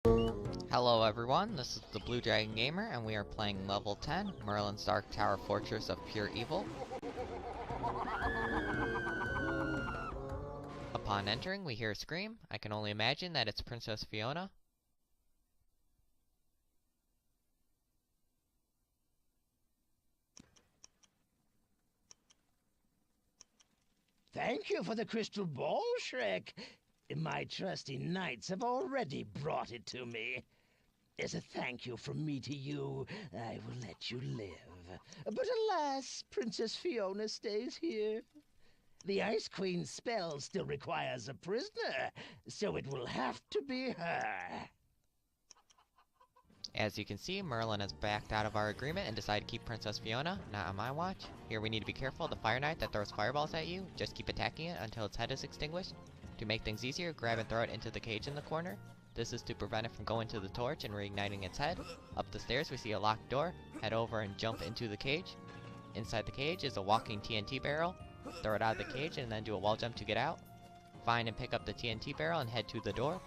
Hello everyone, this is the Blue Dragon Gamer, and we are playing level 10, Merlin's Dark Tower Fortress of Pure Evil. Upon entering, we hear a scream. I can only imagine that it's Princess Fiona. Thank you for the crystal ball, Shrek. My trusty knights have already brought it to me. As a thank you from me to you, I will let you live. But alas, Princess Fiona stays here. The Ice Queen's spell still requires a prisoner, so it will have to be her. As you can see, Merlin has backed out of our agreement and decided to keep Princess Fiona, not on my watch. Here we need to be careful of the Fire Knight that throws fireballs at you. Just keep attacking it until its head is extinguished. To make things easier, grab and throw it into the cage in the corner. This is to prevent it from going to the torch and reigniting its head. Up the stairs we see a locked door. Head over and jump into the cage. Inside the cage is a walking TNT barrel. Throw it out of the cage and then do a wall jump to get out. Find and pick up the TNT barrel and head to the door.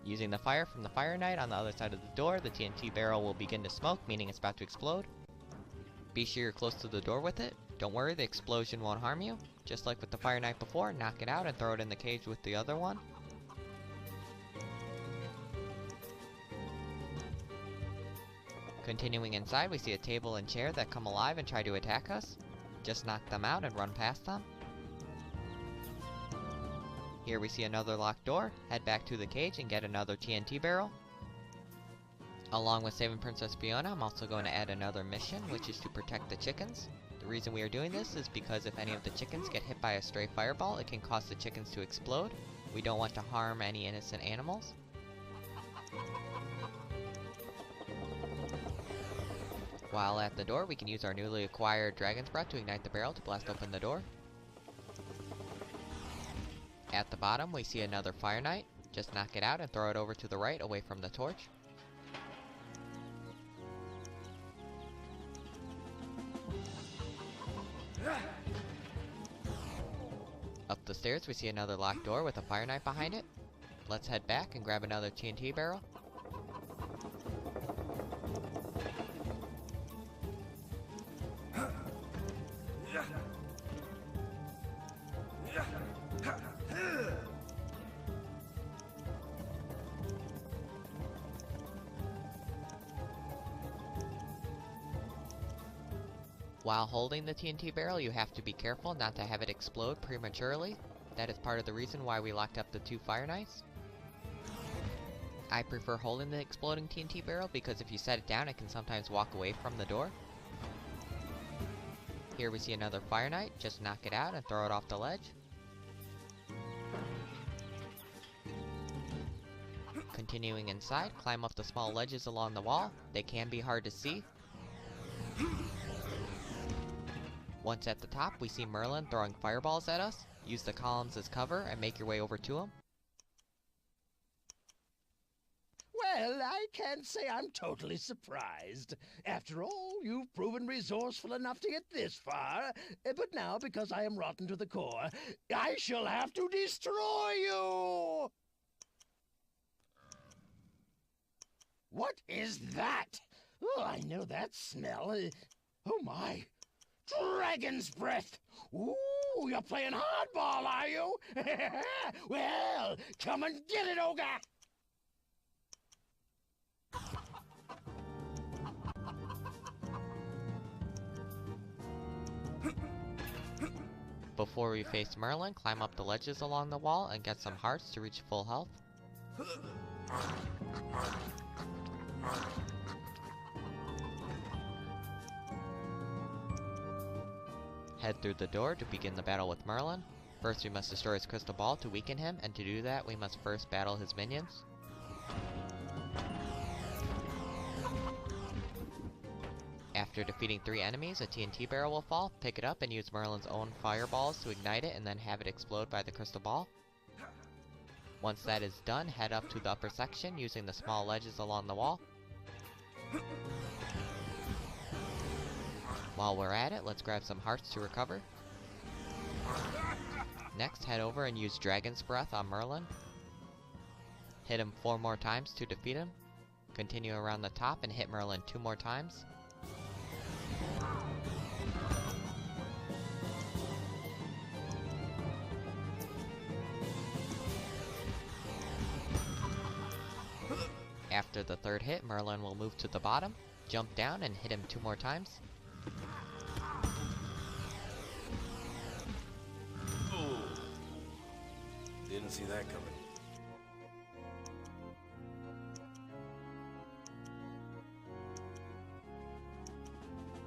Using the fire from the Fire Knight on the other side of the door, the TNT barrel will begin to smoke, meaning it's about to explode. Be sure you're close to the door with it. Don't worry, the explosion won't harm you. Just like with the Fire Knight before, knock it out and throw it in the cage with the other one. Continuing inside, we see a table and chair that come alive and try to attack us. Just knock them out and run past them. Here we see another locked door. Head back to the cage and get another TNT barrel. Along with saving Princess Fiona, I'm also going to add another mission, which is to protect the chickens. The reason we are doing this is because if any of the chickens get hit by a stray fireball, it can cause the chickens to explode. We don't want to harm any innocent animals. While at the door, we can use our newly acquired Dragon's Breath to ignite the barrel to blast open the door. At the bottom, we see another Fire Knight. Just knock it out and throw it over to the right, away from the torch. Up the stairs, we see another locked door with a Fire Knight behind it. Let's head back and grab another TNT barrel. While holding the TNT barrel, you have to be careful not to have it explode prematurely. That is part of the reason why we locked up the two Fire Knights. I prefer holding the exploding TNT barrel because if you set it down, it can sometimes walk away from the door. Here we see another Fire Knight. Just knock it out and throw it off the ledge. Continuing inside, climb up the small ledges along the wall. They can be hard to see. Once at the top, we see Merlin throwing fireballs at us. Use the columns as cover and make your way over to him. Well, I can't say I'm totally surprised. After all, you've proven resourceful enough to get this far. But now, because I am rotten to the core, I shall have to destroy you! What is that? Oh, I know that smell. Oh my. Dragon's breath! Ooh, you're playing hardball, are you? Well, come and get it, Ogre! Before we face Merlin, climb up the ledges along the wall and get some hearts to reach full health. Head through the door to begin the battle with Merlin. First we must destroy his crystal ball to weaken him, and to do that we must first battle his minions. After defeating 3 enemies, a TNT barrel will fall. Pick it up and use Merlin's own fireballs to ignite it and then have it explode by the crystal ball. Once that is done, head up to the upper section using the small ledges along the wall. While we're at it, let's grab some hearts to recover. Next, head over and use Dragon's Breath on Merlin. Hit him 4 more times to defeat him. Continue around the top and hit Merlin 2 more times. After the 3rd hit, Merlin will move to the bottom, jump down and hit him 2 more times. Ooh. Didn't see that coming.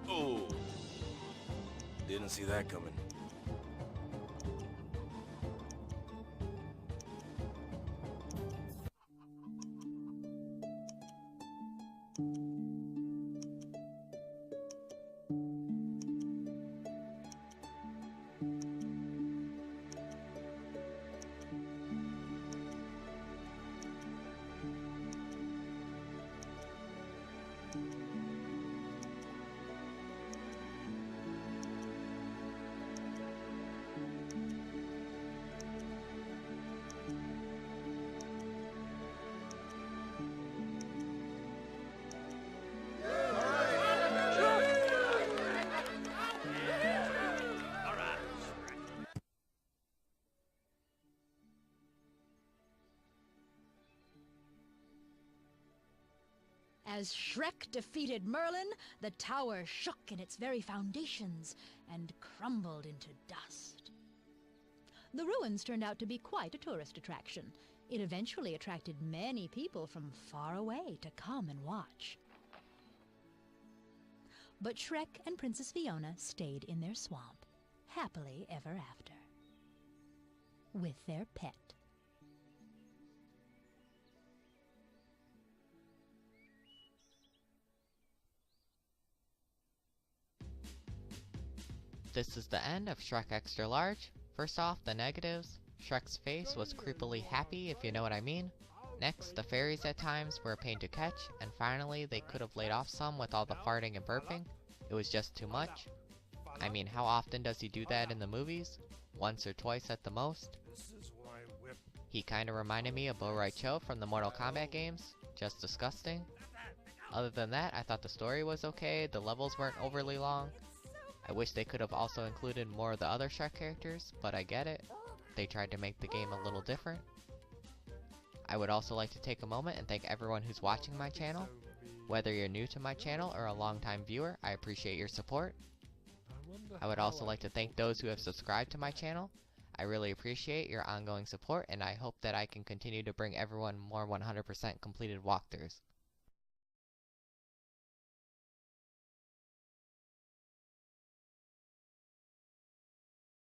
Ooh. Didn't see that coming. As Shrek defeated Merlin, the tower shook in its very foundations and crumbled into dust. The ruins turned out to be quite a tourist attraction. It eventually attracted many people from far away to come and watch. But Shrek and Princess Fiona stayed in their swamp, happily ever after, with their pet. This is the end of Shrek Extra Large. First off, the negatives. Shrek's face was creepily happy, if you know what I mean. Next, the fairies at times were a pain to catch. And finally, they could have laid off some with all the farting and burping. It was just too much. I mean, how often does he do that in the movies? Once or twice at the most. He kinda reminded me of Bo' Rai Cho from the Mortal Kombat games. Just disgusting. Other than that, I thought the story was okay, the levels weren't overly long. I wish they could have also included more of the other Shrek characters, but I get it. They tried to make the game a little different. I would also like to take a moment and thank everyone who's watching my channel. Whether you're new to my channel or a longtime viewer, I appreciate your support. I would also like to thank those who have subscribed to my channel. I really appreciate your ongoing support, and I hope that I can continue to bring everyone more 100% completed walkthroughs.